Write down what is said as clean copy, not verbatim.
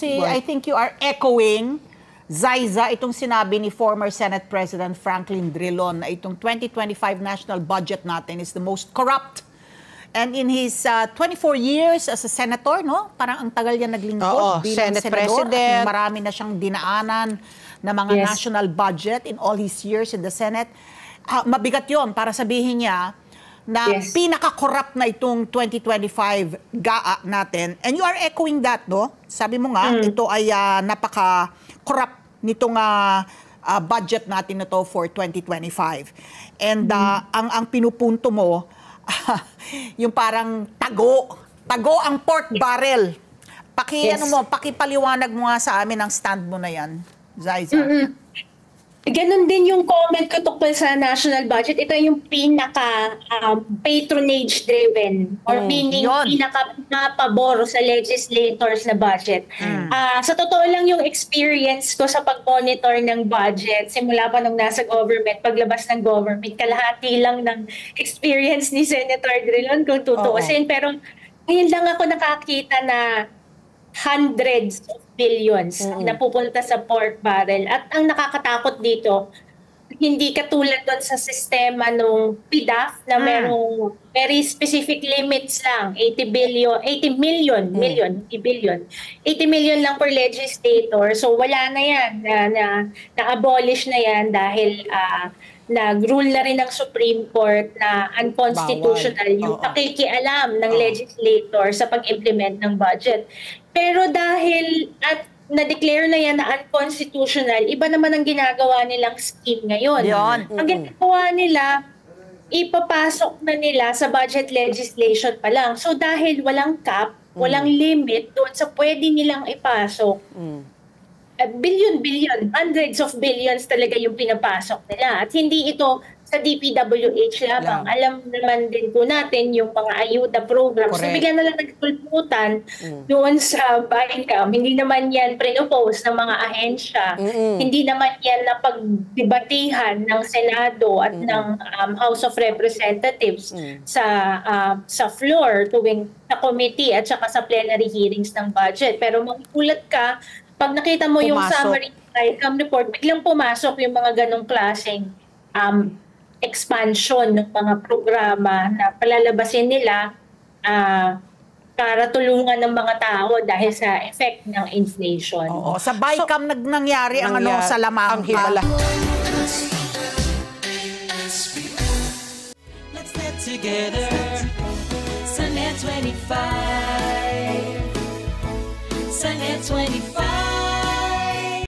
I think you are echoing, Zaiza, itong sinabi ni former Senate President Franklin Drilon na itong 2025 national budget natin is the most corrupt. And in his 24 years as a senator, no? Parang ang tagal niya naglingkod bilang Senate senador. President. At marami na siyang dinaanan na mga national budget in all his years in the Senate. Mabigat yon para sabihin niya na pinaka-corrupt na itong 2025 GAA natin. And you are echoing that, no? Sabi mo nga, ito ay napaka-corrupt nitong budget natin na to for 2025. And ang pinupunto mo, yung parang tago ang pork barrel. Pakipaliwanag mo nga sa amin ang stand mo na yan, Zaiza. Ganon din yung comment ko tungkol sa national budget. Ito yung pinaka patronage-driven or meaning pinaka-pabor sa legislators na budget. Sa totoo lang yung experience ko sa pag-monitor ng budget, simula pa nung nasa government, paglabas ng government, kalahati lang ng experience ni Senator Drilon kung tutuusin. Pero ngayon lang ako nakakita na hundreds of billions na pupunta sa pork barrel. At ang nakakatakot dito, hindi katulad doon sa sistema nung PDAF na merong very specific limits lang, 80 million lang per legislator. So wala na yan, na-abolish na yan dahil nag-rule na rin ng Supreme Court na unconstitutional yung pakikialam ng legislator sa pag-implement ng budget. Pero dahil na-declare na yan na unconstitutional, iba naman ang ginagawa nilang scheme ngayon. Ang ginagawa nila, ipapasok na nila sa budget legislation pa lang. So dahil walang cap, walang limit doon sa pwede nilang ipasok, billion, hundreds of billions talaga yung pinapasok nila. At hindi ito sa DPWH lamang. Alam naman din po natin yung mga ayuda programs. So bigla na lang nagpulputan doon sa BICAM. Hindi naman yan pre-oppose ng mga ahensya. Hindi naman yan na pagdebatihan ng Senado at ng House of Representatives sa floor tuwing sa committee at saka sa plenary hearings ng budget. Pero magugulat ka, pag nakita mo yung summary BICAM report, biglang pumasok yung mga ganong klaseng expansion ng mga programa na palalabasin nila para tulungan ng mga tao dahil sa effect ng inflation. Sa BICAM nangyari ang sa lamang himala. Let's get together. Sunnet 25. Sunnet 25.